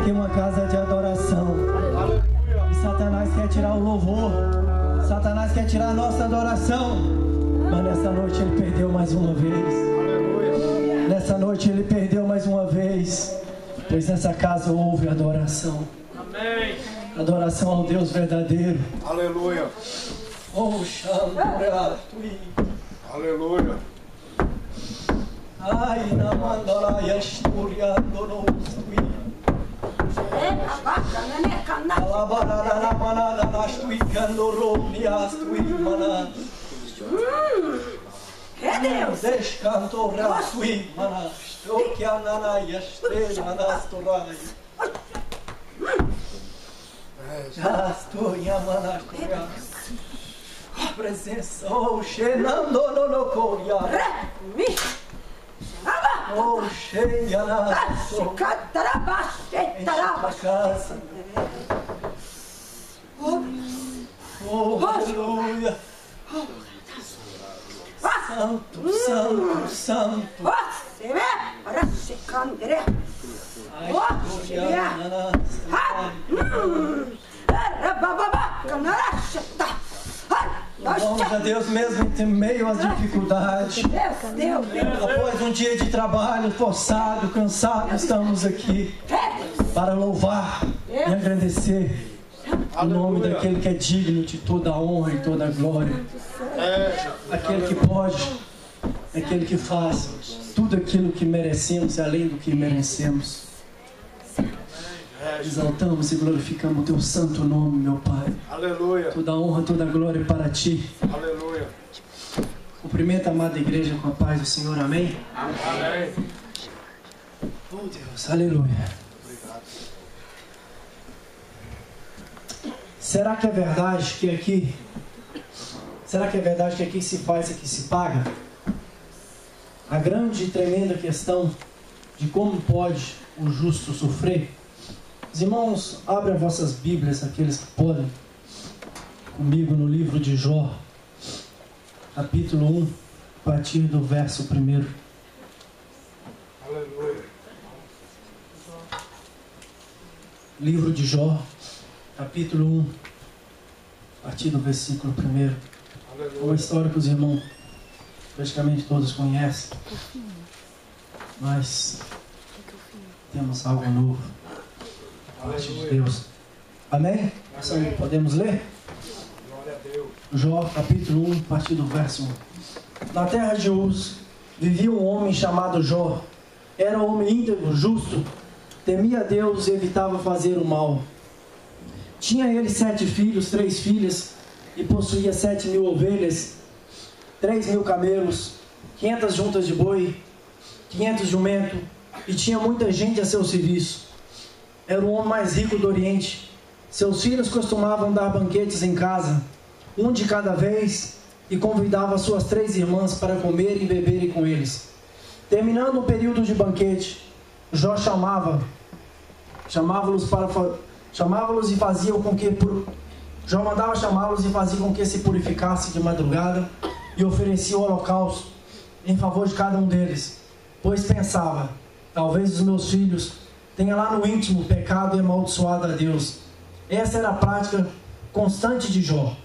aqui uma casa de adoração. E Satanás quer tirar o louvor. Satanás quer tirar a nossa adoração. Mas nessa noite ele perdeu mais uma vez. Nessa noite ele perdeu mais uma vez. Pois nessa casa houve adoração. Amém. Adoração ao Deus verdadeiro. Aleluia. Oh, Xandura. Aleluia. Ai, na mandala yasturia dono stui. Alabara na manana na stui candoro niastui mana. É Deus. Descantora stui mana. Stokiana na yastrela na storai. Astoria mana coria. Presença, oh, Xenando no coria. Oh, cheia na casa. Oh, aleluia. Santo, santo, santo. Louvamos a Deus mesmo em meio às dificuldades. Após um dia de trabalho forçado, cansado, estamos aqui para louvar e agradecer o nome daquele que é digno de toda a honra e toda a glória. Aquele que pode, aquele que faz tudo aquilo que merecemos e além do que merecemos. Exaltamos e glorificamos o teu santo nome, meu Pai. Aleluia. Toda a honra, toda a glória é para ti. Aleluia. Cumprimenta a amada igreja com a paz do Senhor, amém? Amém. Oh Deus, aleluia. Será que é verdade que aqui se faz e aqui se paga? A grande e tremenda questão de como pode o justo sofrer. Os irmãos, abrem vossas Bíblias, aqueles que podem, comigo no livro de Jó, capítulo 1, a partir do verso 1. Aleluia. Livro de Jó, capítulo 1, a partir do versículo 1. Aleluia. Uma história que os irmãos praticamente todos conhecem, mas temos algo novo. Parte de Deus. Amém? Podemos ler? Glória a Deus. Jó, capítulo 1, a partir do verso 1. Na terra de Uz vivia um homem chamado Jó. Era um homem íntegro, justo, temia a Deus e evitava fazer o mal. Tinha ele 7 filhos, 3 filhas, e possuía 7.000 ovelhas, 3.000 camelos, 500 juntas de boi, 500 jumentos, e tinha muita gente a seu serviço. Era o homem mais rico do Oriente. Seus filhos costumavam dar banquetes em casa, um de cada vez, e convidava suas 3 irmãs para comer e beberem com eles. Terminando o período de banquete, Jó chamava-los e fazia com que Jó mandava chamá-los e fazia com que se purificasse de madrugada e oferecia o holocausto em favor de cada um deles, pois pensava: talvez os meus filhos tenha lá no íntimo pecado e amaldiçoado a Deus. Essa era a prática constante de Jó.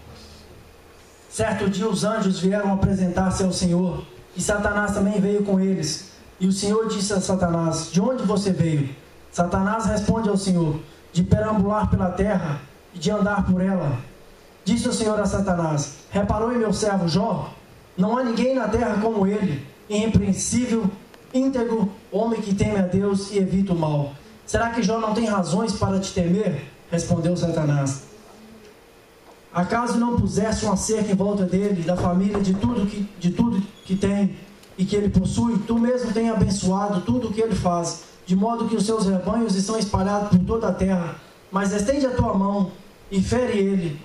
Certo dia os anjos vieram apresentar-se ao Senhor, e Satanás também veio com eles. E o Senhor disse a Satanás: de onde você veio? Satanás responde ao Senhor: de perambular pela terra e de andar por ela. Disse o Senhor a Satanás: reparou em meu servo Jó? Não há ninguém na terra como ele, irrepreensível, íntegro, homem que teme a Deus e evita o mal. Será que Jó não tem razões para te temer? Respondeu Satanás. Acaso não puseste uma cerca em volta dele, da família, de tudo que tem e que ele possui? Tu mesmo tem abençoado tudo o que ele faz, de modo que os seus rebanhos estão espalhados por toda a terra. Mas estende a tua mão e fere ele,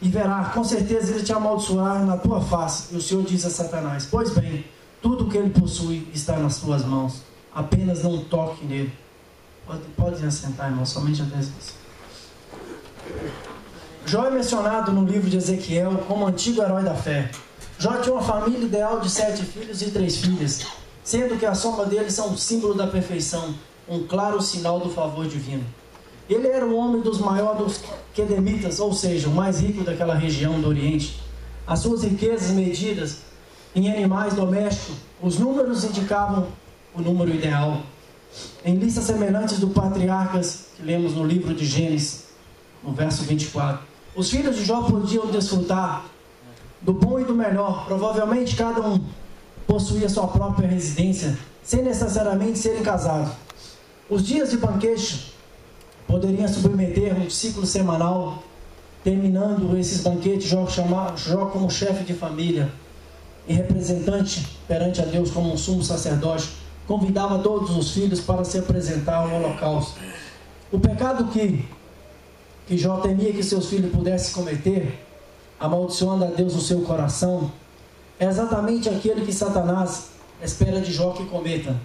e verá, com certeza ele te amaldiçoará na tua face. E o Senhor diz a Satanás: pois bem, tudo o que ele possui está nas tuas mãos, apenas não toque nele. Pode assentar, irmão, somente até isso. Jó é mencionado no livro de Ezequiel como antigo herói da fé. Jó tinha uma família ideal de 7 filhos e 3 filhas, sendo que a soma deles são um símbolo da perfeição, um claro sinal do favor divino. Ele era o homem dos maiores dos quedemitas, ou seja, o mais rico daquela região do Oriente. As suas riquezas medidas em animais domésticos, os números indicavam o número ideal. Em listas semelhantes do patriarcas, que lemos no livro de Gênesis, no verso 24. Os filhos de Jó podiam desfrutar do bom e do melhor. Provavelmente cada um possuía sua própria residência, sem necessariamente serem casados. Os dias de banquete poderiam submeter um ciclo semanal. Terminando esses banquetes, Jó chamava Jó como chefe de família e representante perante a Deus como um sumo sacerdote, convidava todos os filhos para se apresentar ao holocausto. O pecado que Jó temia que seus filhos pudessem cometer, amaldiçoando a Deus no seu coração, é exatamente aquele que Satanás espera de Jó que cometa.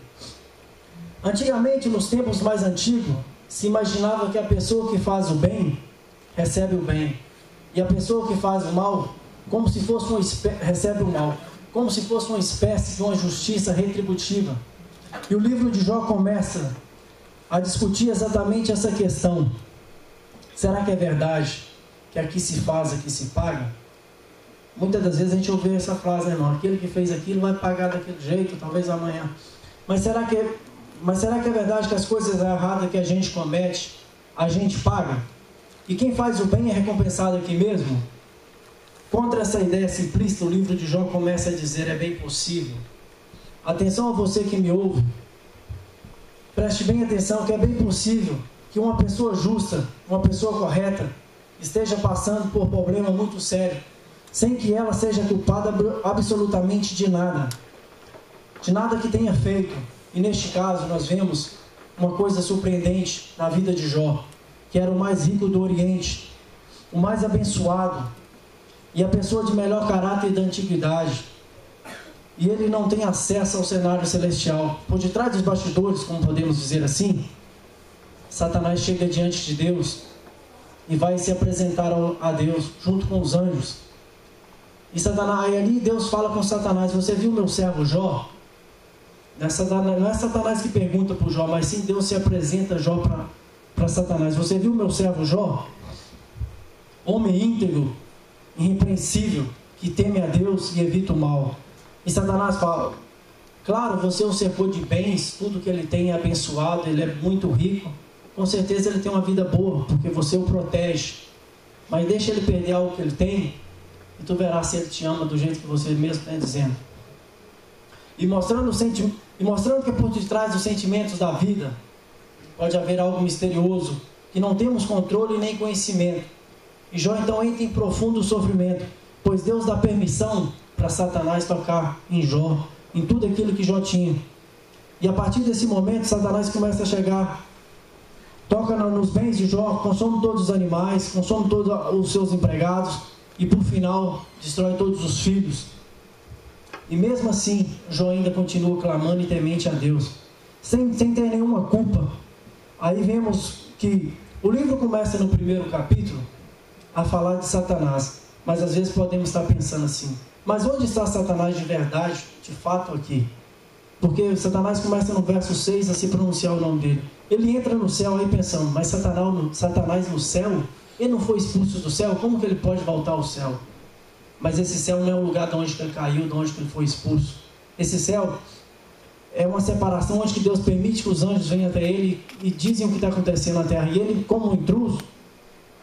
Antigamente, nos tempos mais antigos, se imaginava que a pessoa que faz o bem recebe o bem, e a pessoa que faz o mal como se fosse recebe o mal, como se fosse uma espécie de uma justiça retributiva. E o livro de Jó começa a discutir exatamente essa questão. Será que é verdade que aqui se faz, aqui se paga? Muitas das vezes a gente ouve essa frase, né, irmão? Aquele que fez aquilo vai pagar daquele jeito, talvez amanhã. Mas será que é verdade que as coisas erradas que a gente comete, a gente paga? E quem faz o bem é recompensado aqui mesmo? Contra essa ideia simplista, o livro de Jó começa a dizer: é bem possível. Atenção a você que me ouve. Preste bem atenção que é bem possível que uma pessoa justa, uma pessoa correta, esteja passando por problema muito sério, sem que ela seja culpada absolutamente de nada que tenha feito. E neste caso nós vemos uma coisa surpreendente na vida de Jó, que era o mais rico do Oriente, o mais abençoado e a pessoa de melhor caráter da antiguidade. E ele não tem acesso ao cenário celestial. Por detrás dos bastidores, como podemos dizer assim, Satanás chega diante de Deus e vai se apresentar a Deus junto com os anjos. E ali Deus fala com Satanás: você viu meu servo Jó? Não é Satanás que pergunta para o Jó, mas sim Deus se apresenta a Jó para Satanás. Você viu meu servo Jó? Homem íntegro, irrepreensível, que teme a Deus e evita o mal. E Satanás fala: claro, você o cercou de bens, tudo que ele tem é abençoado, ele é muito rico, com certeza ele tem uma vida boa, porque você o protege. Mas deixa ele perder algo que ele tem, e tu verás se ele te ama do jeito que você mesmo está dizendo. E mostrando que por detrás dos sentimentos da vida pode haver algo misterioso, que não temos controle nem conhecimento. E Jó então entra em profundo sofrimento, pois Deus dá permissão para Satanás tocar em Jó, em tudo aquilo que Jó tinha. E a partir desse momento, Satanás começa a chegar, toca nos bens de Jó, consome todos os animais, consome todos os seus empregados, e por final, destrói todos os filhos. E mesmo assim, Jó ainda continua clamando e temente a Deus, sem ter nenhuma culpa. Aí vemos que o livro começa no primeiro capítulo a falar de Satanás, mas às vezes podemos estar pensando assim: mas onde está Satanás de verdade, de fato aqui? Porque Satanás começa no verso 6 a se pronunciar o nome dele. Ele entra no céu aí pensando: mas Satanás no céu? Ele não foi expulso do céu? Como que ele pode voltar ao céu? Mas esse céu não é o lugar de onde ele caiu, de onde ele foi expulso. Esse céu é uma separação onde Deus permite que os anjos venham até ele e dizem o que está acontecendo na terra. E ele, como um intruso,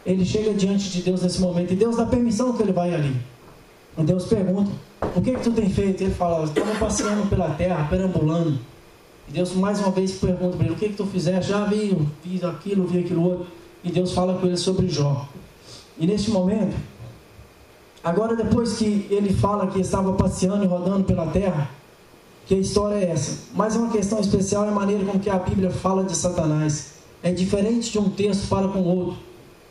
ele chega diante de Deus nesse momento, e Deus dá permissão que ele vai ali. E Deus pergunta: o que tu tem feito? Ele fala: estamos passeando pela terra, perambulando. E Deus mais uma vez pergunta para ele: o que tu fizeste? Já vi aquilo outro. E Deus fala com ele sobre Jó. E neste momento, agora depois que ele fala que estava passeando e rodando pela terra, que a história é essa. Mas uma questão especial é a maneira com que a Bíblia fala de Satanás. É diferente de um texto para com o outro.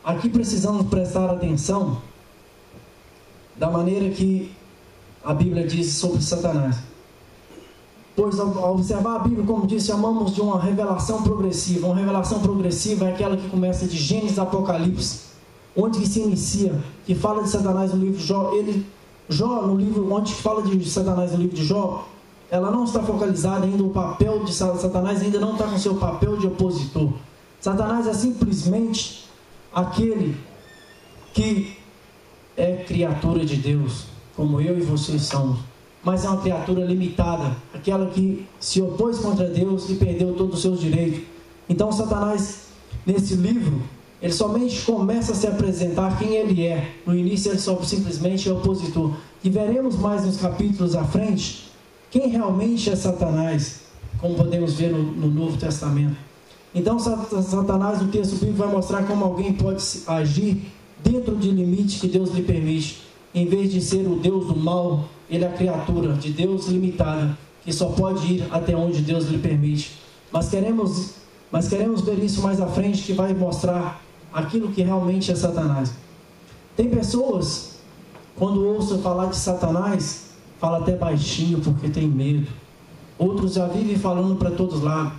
Aqui precisamos prestar atenção da maneira que a Bíblia diz sobre Satanás. Pois ao observar a Bíblia, como disse, chamamos de uma revelação progressiva. Uma revelação progressiva é aquela que começa de Gênesis a Apocalipse, onde que se inicia, que fala de Satanás no livro de Jó. Jó, no livro onde fala de Satanás no livro de Jó, ela não está focalizada ainda, o papel de Satanás ainda não está no seu papel de opositor. Satanás é simplesmente aquele que é criatura de Deus, como eu e vocês somos, mas é uma criatura limitada, aquela que se opôs contra Deus e perdeu todos os seus direitos. Então Satanás, nesse livro, ele somente começa a se apresentar quem ele é. No início ele só simplesmente é opositor. E veremos mais nos capítulos à frente quem realmente é Satanás, como podemos ver no Novo Testamento. Então Satanás, no texto bíblico, vai mostrar como alguém pode agir dentro de limites que Deus lhe permite. Em vez de ser o Deus do mal, ele é a criatura de Deus limitada, que só pode ir até onde Deus lhe permite. Mas queremos ver isso mais à frente, que vai mostrar aquilo que realmente é Satanás. Tem pessoas, quando ouçam falar de Satanás, falam até baixinho porque tem medo. Outros já vivem falando para todos lados.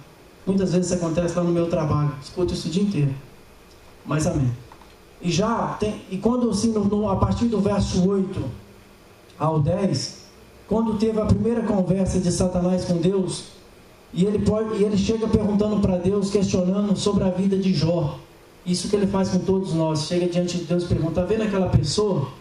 Muitas vezes isso acontece lá no meu trabalho. Escuto isso o dia inteiro. Mas amém. E quando assim, a partir do verso 8 ao 10, quando teve a primeira conversa de Satanás com Deus, e ele chega perguntando para Deus, questionando sobre a vida de Jó. Isso que ele faz com todos nós. Chega diante de Deus e pergunta: vendo aquela pessoa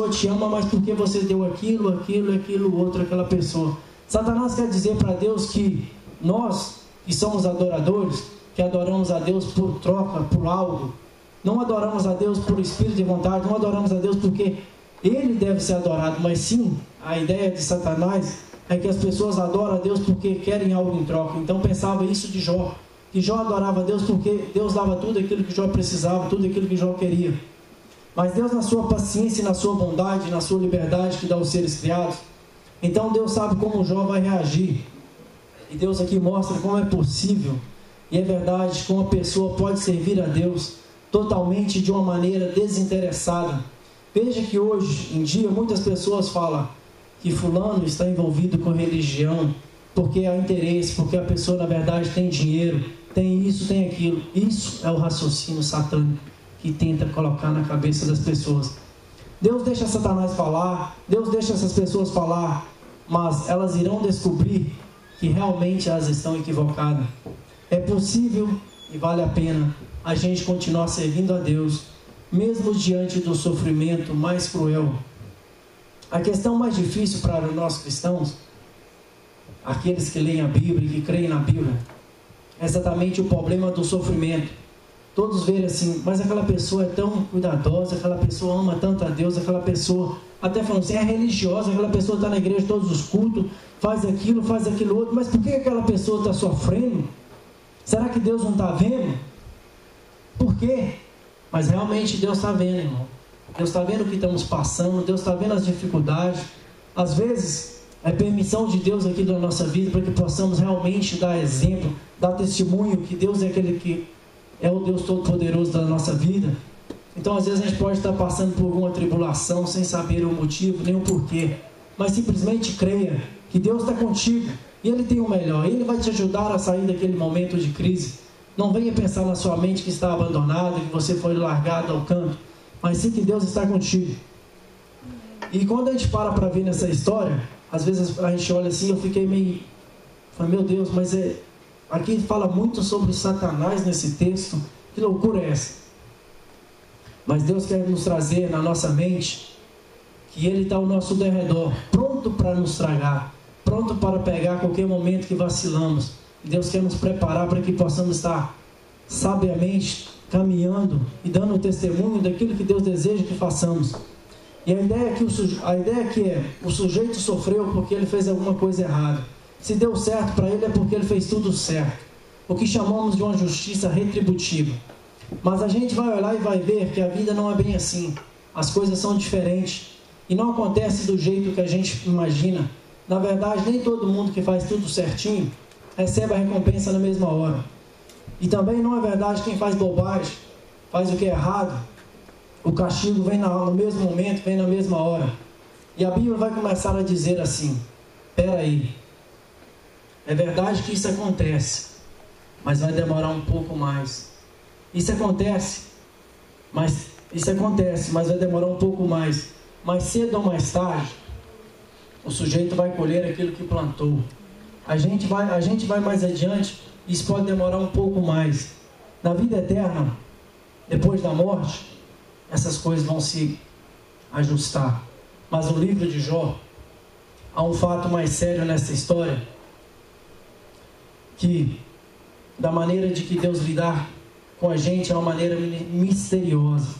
te ama, mas por que você deu aquilo, outro, aquela pessoa? Satanás quer dizer para Deus que nós, que somos adoradores, que adoramos a Deus por troca, por algo, não adoramos a Deus por espírito de vontade, não adoramos a Deus porque Ele deve ser adorado, mas sim, a ideia de Satanás é que as pessoas adoram a Deus porque querem algo em troca. Então pensava isso de Jó, que Jó adorava a Deus porque Deus dava tudo aquilo que Jó precisava, tudo aquilo que Jó queria. Mas Deus, na sua paciência, na sua bondade, na sua liberdade que dá aos seres criados, então Deus sabe como Jó vai reagir. E Deus aqui mostra como é possível, e é verdade, como uma pessoa pode servir a Deus totalmente de uma maneira desinteressada. Veja que hoje em dia muitas pessoas falam que fulano está envolvido com religião porque há interesse, porque a pessoa na verdade tem dinheiro, tem isso, tem aquilo. Isso é o raciocínio satânico que tenta colocar na cabeça das pessoas. Deus deixa Satanás falar, Deus deixa essas pessoas falar, mas elas irão descobrir que realmente elas estão equivocadas. É possível e vale a pena a gente continuar servindo a Deus, mesmo diante do sofrimento mais cruel. A questão mais difícil para nós cristãos, aqueles que leem a Bíblia e que creem na Bíblia, é exatamente o problema do sofrimento. Todos verem assim, mas aquela pessoa é tão cuidadosa, aquela pessoa ama tanto a Deus, aquela pessoa, até falando assim, é religiosa, aquela pessoa está na igreja todos os cultos, faz aquilo outro, mas por que aquela pessoa está sofrendo? Será que Deus não está vendo? Por quê? Mas realmente Deus está vendo, irmão. Deus está vendo o que estamos passando, Deus está vendo as dificuldades. Às vezes, é permissão de Deus aqui na nossa vida para que possamos realmente dar exemplo, dar testemunho que Deus é aquele que é o Deus Todo-Poderoso da nossa vida. Então, às vezes, a gente pode estar passando por alguma tribulação sem saber o motivo, nem o porquê. Mas simplesmente creia que Deus está contigo e Ele tem o melhor. Ele vai te ajudar a sair daquele momento de crise. Não venha pensar na sua mente que está abandonado, que você foi largado ao canto, mas sim que Deus está contigo. E quando a gente para ver nessa história, às vezes a gente olha assim, eu fiquei meio... Falei, meu Deus, mas aqui fala muito sobre Satanás nesse texto. Que loucura é essa? Mas Deus quer nos trazer na nossa mente que Ele está ao nosso derredor, pronto para nos tragar, pronto para pegar a qualquer momento que vacilamos. Deus quer nos preparar para que possamos estar sabiamente caminhando e dando o testemunho daquilo que Deus deseja que façamos. E a ideia é que o sujeito sofreu porque ele fez alguma coisa errada. Se deu certo para ele é porque ele fez tudo certo. O que chamamos de uma justiça retributiva. Mas a gente vai olhar e vai ver que a vida não é bem assim. As coisas são diferentes. E não acontece do jeito que a gente imagina. Na verdade, nem todo mundo que faz tudo certinho recebe a recompensa na mesma hora. E também não é verdade quem faz bobagem, faz o que é errado, o castigo vem no mesmo momento, vem na mesma hora. E a Bíblia vai começar a dizer assim: espera aí, é verdade que isso acontece, mas vai demorar um pouco mais. Isso acontece, mas vai demorar um pouco mais. Mais cedo ou mais tarde, o sujeito vai colher aquilo que plantou. A gente vai mais adiante, isso pode demorar um pouco mais. Na vida eterna, depois da morte, essas coisas vão se ajustar. Mas no livro de Jó, há um fato mais sério nessa história, que da maneira de que Deus lidar com a gente é uma maneira misteriosa,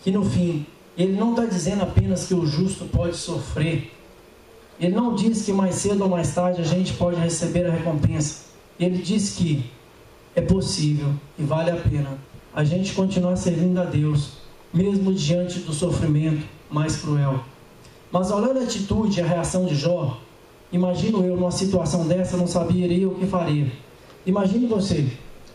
que no fim, Ele não está dizendo apenas que o justo pode sofrer, Ele não diz que mais cedo ou mais tarde a gente pode receber a recompensa. Ele diz que é possível e vale a pena a gente continuar servindo a Deus, mesmo diante do sofrimento mais cruel. Mas olhando a atitude e a reação de Jó, imagino eu numa situação dessa, não saberia o que faria. Imagine você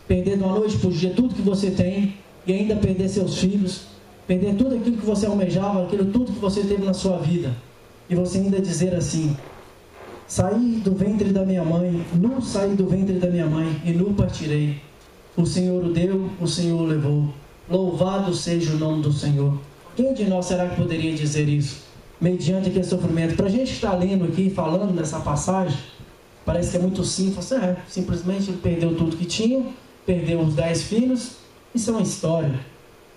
perder de uma noite para o dia tudo que você tem e ainda perder seus filhos, perder tudo aquilo que você almejava, aquilo tudo que você teve na sua vida, e você ainda dizer assim: saí do ventre da minha mãe, nu saí do ventre da minha mãe e nu partirei. O Senhor o deu, o Senhor o levou. Louvado seja o nome do Senhor. Quem de nós será que poderia dizer isso, mediante aquele sofrimento? Para a gente que está lendo aqui, falando nessa passagem, parece que é muito simples. Simplesmente ele perdeu tudo que tinha, perdeu os 10 filhos. Isso é uma história.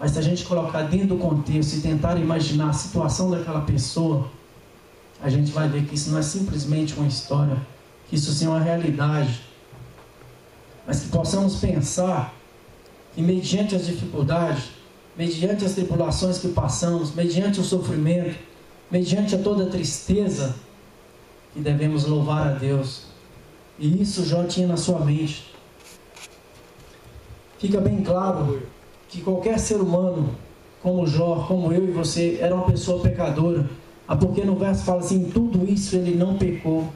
Mas se a gente colocar dentro do contexto e tentar imaginar a situação daquela pessoa, a gente vai ver que isso não é simplesmente uma história, que isso sim é uma realidade. Mas que possamos pensar que mediante as dificuldades, mediante as tribulações que passamos, mediante o sofrimento, mediante a toda a tristeza, que devemos louvar a Deus. E isso Jó tinha na sua mente. Fica bem claro que qualquer ser humano, como Jó, como eu e você, era uma pessoa pecadora. Porque no verso fala assim: em tudo isso ele não pecou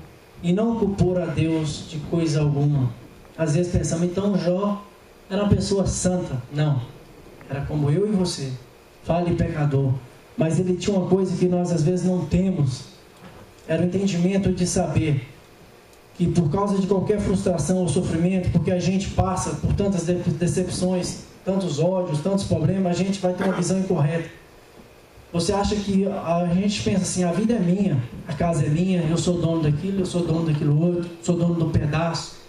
e não culpou a Deus de coisa alguma. Às vezes pensamos, então Jó era uma pessoa santa. Não, era como eu e você, falho e pecador. Mas ele tinha uma coisa que nós às vezes não temos, era o entendimento de saber que por causa de qualquer frustração ou sofrimento, porque a gente passa por tantas decepções, tantos ódios, tantos problemas, a gente vai ter uma visão incorreta. Você acha que a gente pensa assim: a vida é minha, a casa é minha, eu sou dono daquilo, eu sou dono daquilo outro, sou dono do pedaço.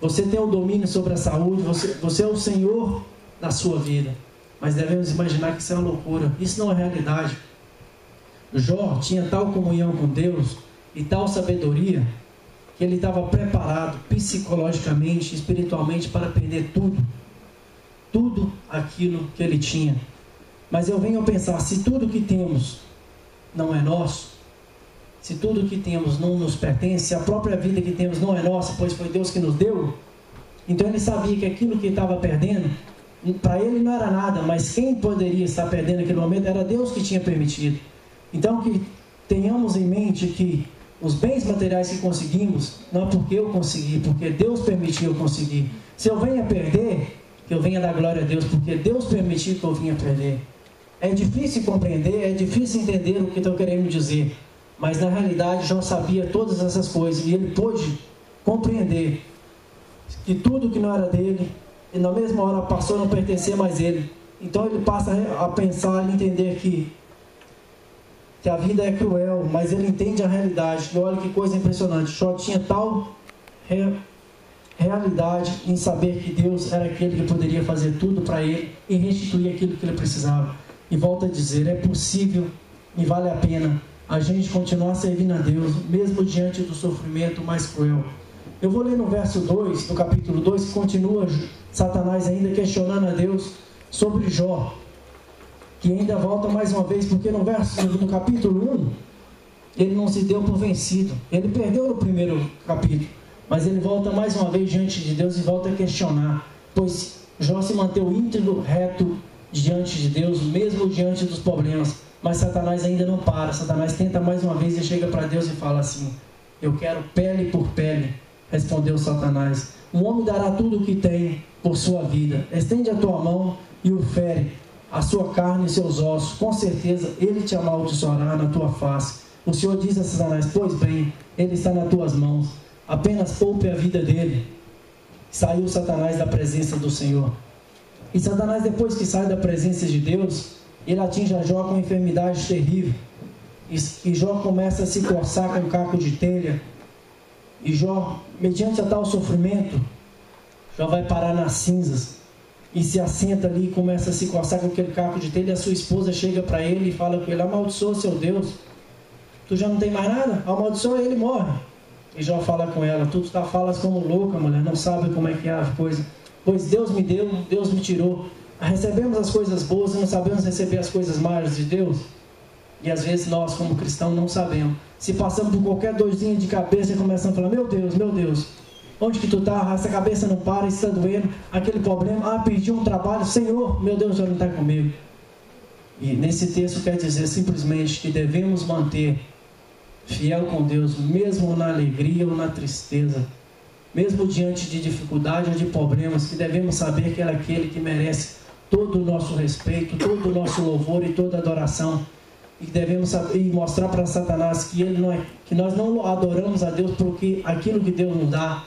Você tem o domínio sobre a saúde, você é o Senhor da sua vida. Mas devemos imaginar que isso é uma loucura. Isso não é realidade. Jó tinha tal comunhão com Deus e tal sabedoria que ele estava preparado psicologicamente, espiritualmente, para perder tudo aquilo que ele tinha. Mas eu venho a pensar: se tudo que temos não é nosso, se tudo que temos não nos pertence, se a própria vida que temos não é nossa, pois foi Deus que nos deu, então ele sabia que aquilo que ele estava perdendo, para ele não era nada, mas quem poderia estar perdendo naquele momento era Deus que tinha permitido. Então que tenhamos em mente que os bens materiais que conseguimos, não é porque eu consegui, porque Deus permitiu eu conseguir. Se eu venho a perder, que eu venha dar glória a Deus, porque Deus permitiu que eu venha perder. É difícil compreender, é difícil entender o que estou querendo dizer, mas na realidade Jó sabia todas essas coisas, e ele pôde compreender que tudo que não era dele, e na mesma hora passou a não pertencer mais a ele. Então ele passa a pensar e entender que a vida é cruel, mas ele entende a realidade. E olha que coisa impressionante, Jó tinha tal realidade em saber que Deus era aquele que poderia fazer tudo para ele e restituir aquilo que ele precisava. E volto a dizer, é possível e vale a pena a gente continuar servindo a Deus, mesmo diante do sofrimento mais cruel. Eu vou ler no verso 2, do capítulo 2, que continua Satanás ainda questionando a Deus sobre Jó, que ainda volta mais uma vez, porque no capítulo 1, ele não se deu por vencido. Ele perdeu no primeiro capítulo, mas ele volta mais uma vez diante de Deus e volta a questionar, pois Jó se manteve íntegro, reto diante de Deus, mesmo diante dos problemas. Mas Satanás ainda não para. Satanás tenta mais uma vez e chega para Deus e fala assim: eu quero pele por pele. Respondeu Satanás: um homem dará tudo o que tem por sua vida. Estende a tua mão e o fere, a sua carne e seus ossos. Com certeza ele te amaldiçoará na tua face. O Senhor diz a Satanás: pois bem, ele está nas tuas mãos. Apenas poupe a vida dele. Saiu Satanás da presença do Senhor. E Satanás, depois que sai da presença de Deus, ele atinge a Jó com uma enfermidade terrível. E Jó começa a se coçar com um caco de telha. E Jó, mediante a tal sofrimento, Jó vai parar nas cinzas. e se assenta ali e começa a se coçar com aquele caco de telha, e a sua esposa chega para ele e fala com ele: amaldiçoa seu Deus, tu já não tem mais nada? Amaldiçoa ele, morre. E Jó fala com ela: tu falas como louca, mulher, não sabe como é que é a coisa, pois Deus me deu, Deus me tirou. Recebemos as coisas boas e não sabemos receber as coisas más de Deus. E às vezes nós, como cristãos, não sabemos. Se passamos por qualquer dorzinha de cabeça e começamos a falar: meu Deus, onde que tu está? Essa cabeça não para, isso está doendo, aquele problema, perdi um trabalho, Senhor, meu Deus, já não está comigo. E nesse texto quer dizer simplesmente que devemos manter fiel com Deus, mesmo na alegria ou na tristeza, mesmo diante de dificuldade ou de problemas, que devemos saber que Ele é aquele que merece todo o nosso respeito, todo o nosso louvor e toda a adoração. E devemos saber, e mostrar para Satanás que, que nós não adoramos a Deus porque aquilo que Deus nos dá,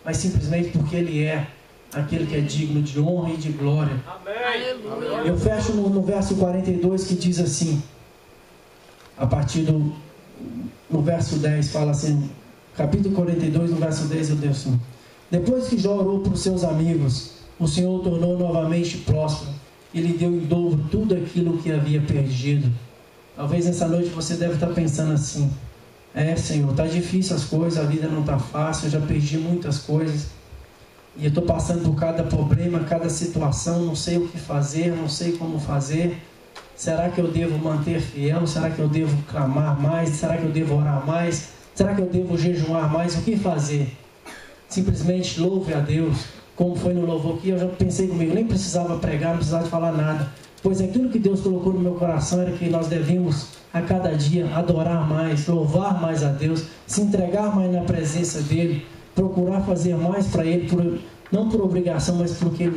mas simplesmente porque Ele é aquele que é digno de honra e de glória. Amém. Eu fecho no verso 42, que diz assim, a partir no verso 10, fala assim, capítulo 42, no verso 10, eu digo assim: depois que Jó orou para os seus amigos, o Senhor o tornou novamente próspero e lhe deu em dobro tudo aquilo que havia perdido. Talvez nessa noite você deve estar pensando assim: Senhor, está difícil as coisas, a vida não está fácil, eu já perdi muitas coisas, e eu estou passando por cada problema, cada situação, não sei o que fazer, não sei como fazer. Será que eu devo manter fiel? Será que eu devo clamar mais? Será que eu devo orar mais? Será que eu devo jejuar mais? O que fazer? Simplesmente louve a Deus, como foi no louvor aqui. Eu já pensei comigo, nem precisava pregar, não precisava falar nada, pois aquilo que Deus colocou no meu coração era que nós devemos a cada dia adorar mais, louvar mais a Deus, se entregar mais na presença dEle, procurar fazer mais para Ele, não por obrigação, mas porque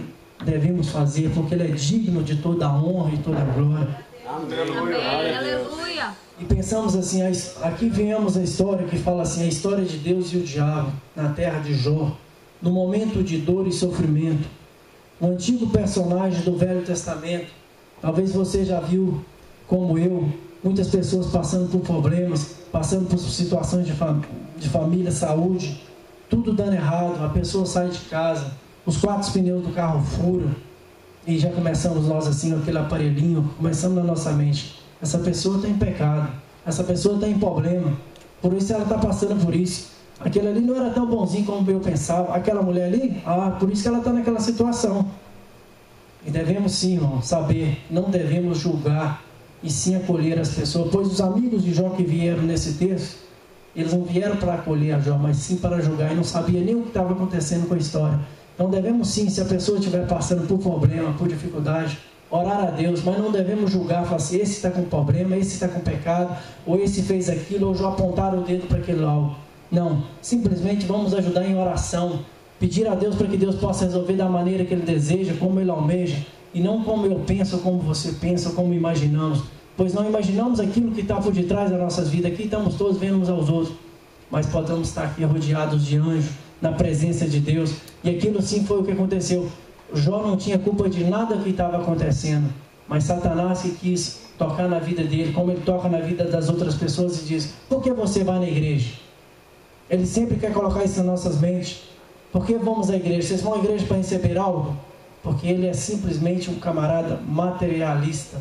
devemos fazer, porque Ele é digno de toda a honra e toda a glória. Amém. Aleluia. E pensamos assim, aqui vemos a história que fala assim, a história de Deus e o diabo na terra de Jó, no momento de dor e sofrimento. Um antigo personagem do Velho Testamento. Talvez você já viu, como eu, muitas pessoas passando por problemas, passando por situações de família, saúde, tudo dando errado, a pessoa sai de casa, os 4 pneus do carro furam, e já começamos nós assim, com aquele aparelhinho, começando na nossa mente: essa pessoa está em pecado, essa pessoa está em problema, por isso ela está passando por isso. Aquele ali não era tão bonzinho como eu pensava, aquela mulher ali, por isso que ela está naquela situação. E devemos sim, irmão, saber, não devemos julgar, e sim acolher as pessoas, pois os amigos de Jó que vieram nesse texto, eles não vieram para acolher a Jó, mas sim para julgar, e não sabia nem o que estava acontecendo com a história. Então devemos sim, se a pessoa estiver passando por problema, por dificuldade, orar a Deus, mas não devemos julgar, falar assim: esse está com problema, esse está com pecado, ou esse fez aquilo, ou já apontaram o dedo para aquele algo. Não, simplesmente vamos ajudar em oração, pedir a Deus para que Deus possa resolver da maneira que Ele deseja, como Ele almeja, e não como eu penso, como você pensa, como imaginamos, pois não imaginamos aquilo que está por detrás das nossas vidas. Aqui estamos todos vendo uns aos outros, mas podemos estar aqui rodeados de anjos, na presença de Deus. E aquilo sim foi o que aconteceu. Jó não tinha culpa de nada que estava acontecendo, mas Satanás que quis tocar na vida dele, como ele toca na vida das outras pessoas, e diz: por que você vai na igreja? Ele sempre quer colocar isso nas nossas mentes. Por que vamos à igreja? Vocês vão à igreja para receber algo? Porque ele é simplesmente um camarada materialista.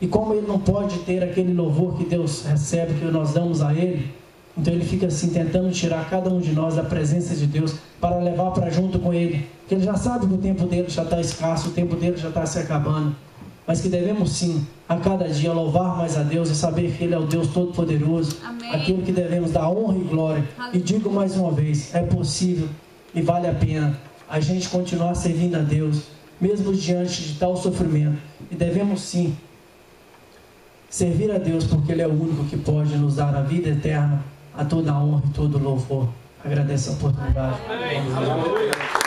E como ele não pode ter aquele louvor que Deus recebe, que nós damos a Ele, então ele fica assim, tentando tirar cada um de nós da presença de Deus, para levar para junto com Ele. Porque ele já sabe que o tempo dele já está escasso, o tempo dele já está se acabando. Mas que devemos sim, a cada dia, louvar mais a Deus e saber que Ele é o Deus Todo-Poderoso. Aquilo que devemos dar honra e glória. E digo mais uma vez, é possível e vale a pena a gente continuar servindo a Deus, mesmo diante de tal sofrimento. E devemos sim servir a Deus, porque Ele é o único que pode nos dar a vida eterna, a toda a honra e todo o louvor. Agradeço a oportunidade. Amém.